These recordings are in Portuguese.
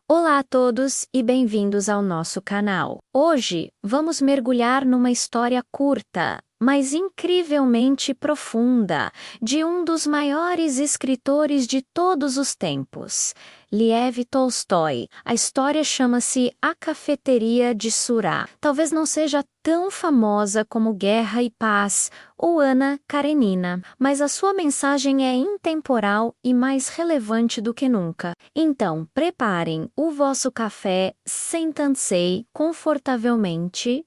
Olá a todos e bem-vindos ao nosso canal. Hoje vamos mergulhar numa história curta, mas incrivelmente profunda, de um dos maiores escritores de todos os tempos, Lev Tolstói. A história chama-se A Cafeteria de Surá. Talvez não seja tão famosa como Guerra e Paz ou Ana Karenina, mas a sua mensagem é intemporal e mais relevante do que nunca. Então, preparem o vosso café, sentam-se confortavelmente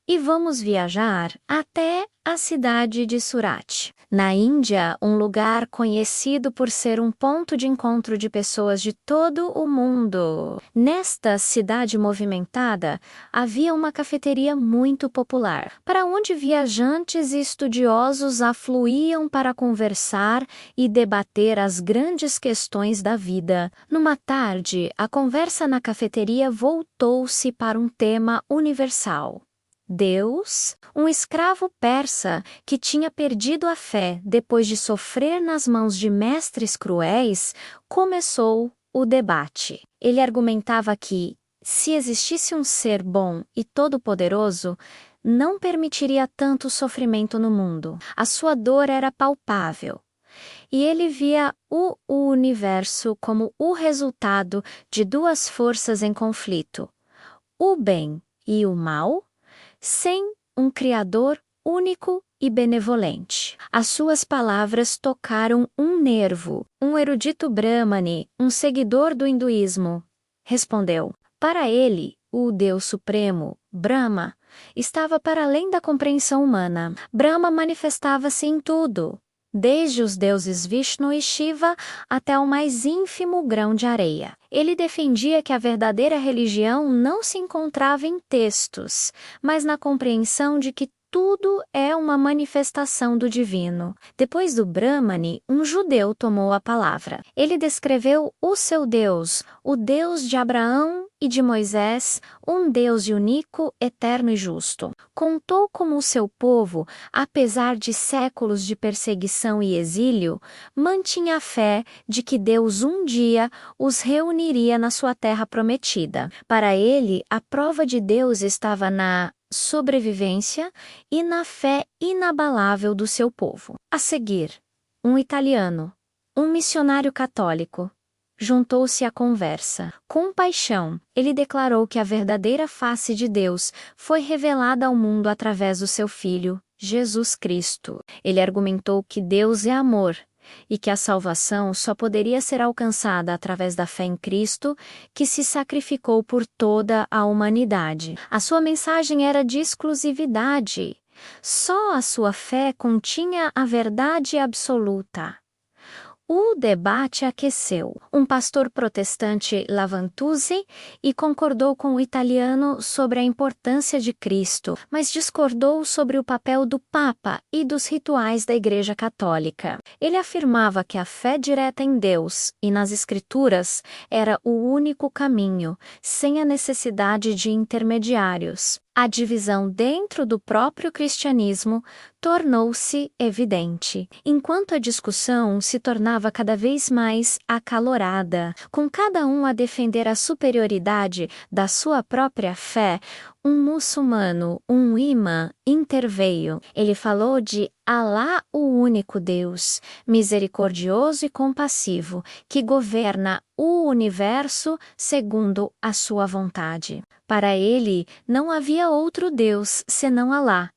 e vamos viajar até a cidade de Surat. Na Índia, um lugar conhecido por ser um ponto de encontro de pessoas de todo o mundo. Nesta cidade movimentada, havia uma cafeteria muito popular, para onde viajantes e estudiosos afluíam para conversar e debater as grandes questões da vida. Numa tarde, a conversa na cafeteria voltou-se para um tema universal. Deus, um escravo persa que tinha perdido a fé depois de sofrer nas mãos de mestres cruéis, começou o debate. Ele argumentava que, se existisse um ser bom e todo-poderoso, não permitiria tanto sofrimento no mundo. A sua dor era palpável. E ele via o universo como o resultado de duas forças em conflito, o bem e o mal, sem um Criador único e benevolente. As suas palavras tocaram um nervo. Um erudito Brahmane, um seguidor do hinduísmo, respondeu. Para ele, o Deus Supremo, Brahma, estava para além da compreensão humana. Brahma manifestava-se em tudo, desde os deuses Vishnu e Shiva até o mais ínfimo grão de areia. Ele defendia que a verdadeira religião não se encontrava em textos, mas na compreensão de que tudo é uma manifestação do divino. Depois do Brahmane, um judeu tomou a palavra. Ele descreveu o seu Deus, o Deus de Abraão e de Moisés, um Deus único, eterno e justo. Contou como o seu povo, apesar de séculos de perseguição e exílio, mantinha a fé de que Deus um dia os reuniria na sua terra prometida. Para ele, a prova de Deus estava na sobrevivência e na fé inabalável do seu povo. A seguir, um italiano, um missionário católico, juntou-se à conversa. Com paixão, ele declarou que a verdadeira face de Deus foi revelada ao mundo através do seu Filho, Jesus Cristo. Ele argumentou que Deus é amor e que a salvação só poderia ser alcançada através da fé em Cristo, que se sacrificou por toda a humanidade. A sua mensagem era de exclusividade. Só a sua fé continha a verdade absoluta. O debate aqueceu. Um pastor protestante Lavantuzzi e concordou com o italiano sobre a importância de Cristo, mas discordou sobre o papel do Papa e dos rituais da Igreja Católica. Ele afirmava que a fé direta em Deus e nas Escrituras era o único caminho, sem a necessidade de intermediários. A divisão dentro do próprio cristianismo tornou-se evidente, enquanto a discussão se tornava cada vez mais acalorada, com cada um a defender a superioridade da sua própria fé. Um muçulmano, um imã, interveio. Ele falou de Alá, o único Deus, misericordioso e compassivo, que governa o universo segundo a sua vontade. Para ele, não havia outro Deus senão Alá.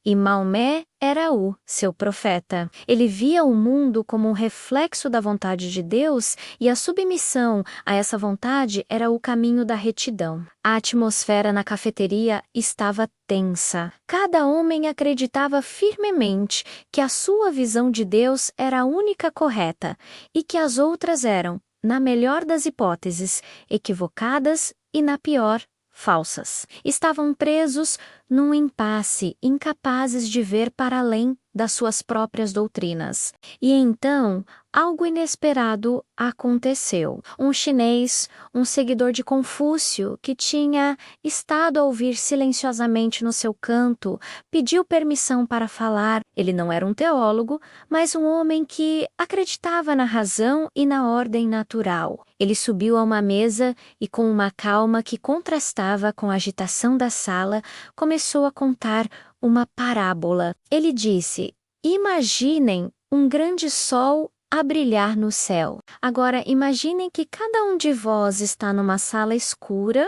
E Maomé era seu profeta. Ele via o mundo como um reflexo da vontade de Deus e a submissão a essa vontade era o caminho da retidão. A atmosfera na cafeteria estava tensa. Cada homem acreditava firmemente que a sua visão de Deus era a única correta e que as outras eram, na melhor das hipóteses, equivocadas e, na pior, falsas. Estavam presos num impasse, incapazes de ver para além das suas próprias doutrinas. E então, algo inesperado aconteceu. Um chinês, um seguidor de Confúcio, que tinha estado a ouvir silenciosamente no seu canto, pediu permissão para falar. Ele não era um teólogo, mas um homem que acreditava na razão e na ordem natural. Ele subiu a uma mesa e, com uma calma que contrastava com a agitação da sala, começou a contar uma parábola. Ele disse: imaginem um grande sol a brilhar no céu. Agora, imaginem que cada um de vós está numa sala escura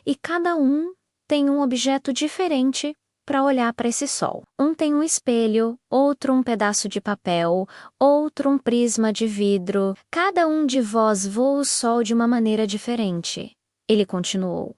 e cada um tem um objeto diferente para olhar para esse sol. Um tem um espelho, outro um pedaço de papel, outro um prisma de vidro. Cada um de vós voa o sol de uma maneira diferente. Ele continuou.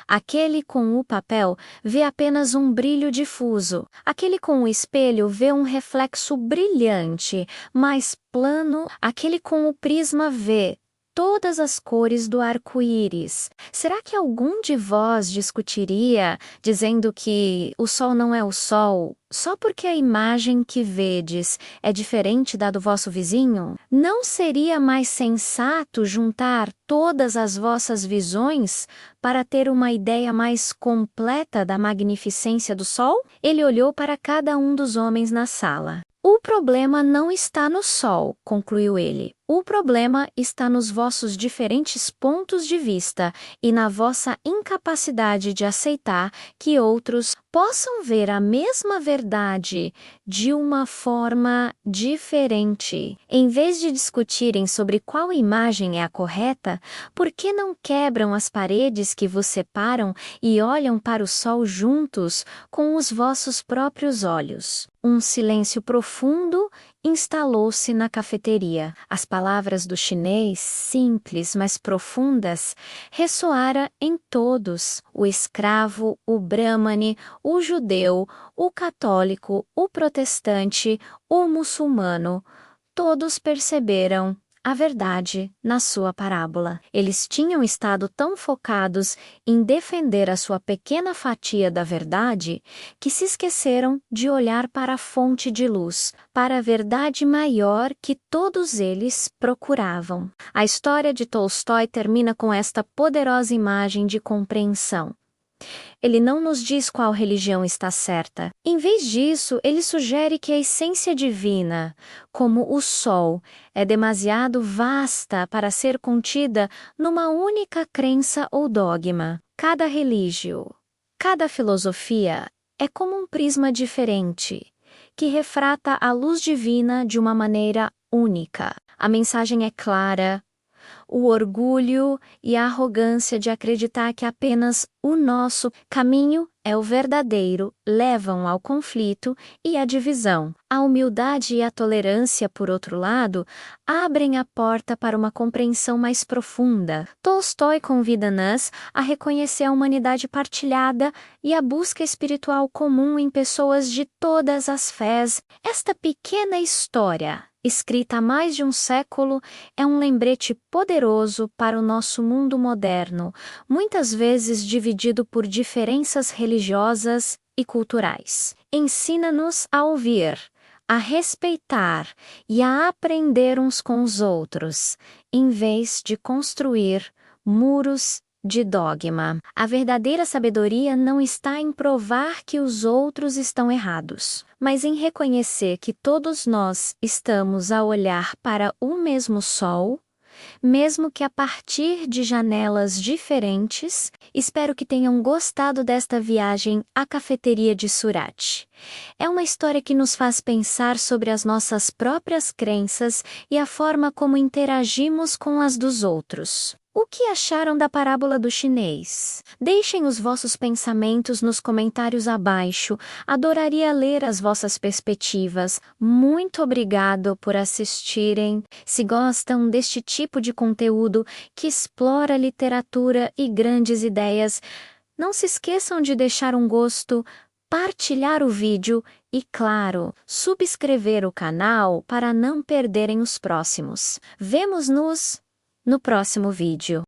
Aquele com o papel vê apenas um brilho difuso. Aquele com o espelho vê um reflexo brilhante, mais plano. Aquele com o prisma vê todas as cores do arco-íris. Será que algum de vós discutiria, dizendo que o sol não é o sol, só porque a imagem que vedes é diferente da do vosso vizinho? Não seria mais sensato juntar todas as vossas visões para ter uma ideia mais completa da magnificência do sol? Ele olhou para cada um dos homens na sala. O problema não está no sol, concluiu ele. O problema está nos vossos diferentes pontos de vista e na vossa incapacidade de aceitar que outros possam ver a mesma verdade de uma forma diferente. Em vez de discutirem sobre qual imagem é a correta, por que não quebram as paredes que vos separam e olham para o sol juntos com os vossos próprios olhos? Um silêncio profundo instalou-se na cafeteria. As palavras do chinês, simples, mas profundas, ressoaram em todos: o escravo, o brahmane, o judeu, o católico, o protestante, o muçulmano. Todos perceberam a verdade na sua parábola. Eles tinham estado tão focados em defender a sua pequena fatia da verdade que se esqueceram de olhar para a fonte de luz, para a verdade maior que todos eles procuravam. A história de Tolstói termina com esta poderosa imagem de compreensão. Ele não nos diz qual religião está certa. Em vez disso, ele sugere que a essência divina, como o sol, é demasiado vasta para ser contida numa única crença ou dogma. Cada religião, cada filosofia é como um prisma diferente, que refrata a luz divina de uma maneira única. A mensagem é clara. O orgulho e a arrogância de acreditar que apenas o nosso caminho é o verdadeiro levam ao conflito e à divisão. A humildade e a tolerância, por outro lado, abrem a porta para uma compreensão mais profunda. Tolstói convida-nos a reconhecer a humanidade partilhada e a busca espiritual comum em pessoas de todas as fés. Esta pequena história, escrita há mais de um século, é um lembrete poderoso para o nosso mundo moderno, muitas vezes dividido por diferenças religiosas e culturais. Ensina-nos a ouvir, a respeitar e a aprender uns com os outros, em vez de construir muros de dogma. A verdadeira sabedoria não está em provar que os outros estão errados, mas em reconhecer que todos nós estamos a olhar para o mesmo sol, mesmo que a partir de janelas diferentes. Espero que tenham gostado desta viagem à cafeteria de Surat. É uma história que nos faz pensar sobre as nossas próprias crenças e a forma como interagimos com as dos outros. O que acharam da parábola do chinês? Deixem os vossos pensamentos nos comentários abaixo. Adoraria ler as vossas perspectivas. Muito obrigado por assistirem. Se gostam deste tipo de conteúdo que explora literatura e grandes ideias, não se esqueçam de deixar um gosto, partilhar o vídeo e, claro, subscrever o canal para não perderem os próximos. Vemo-nos no próximo vídeo.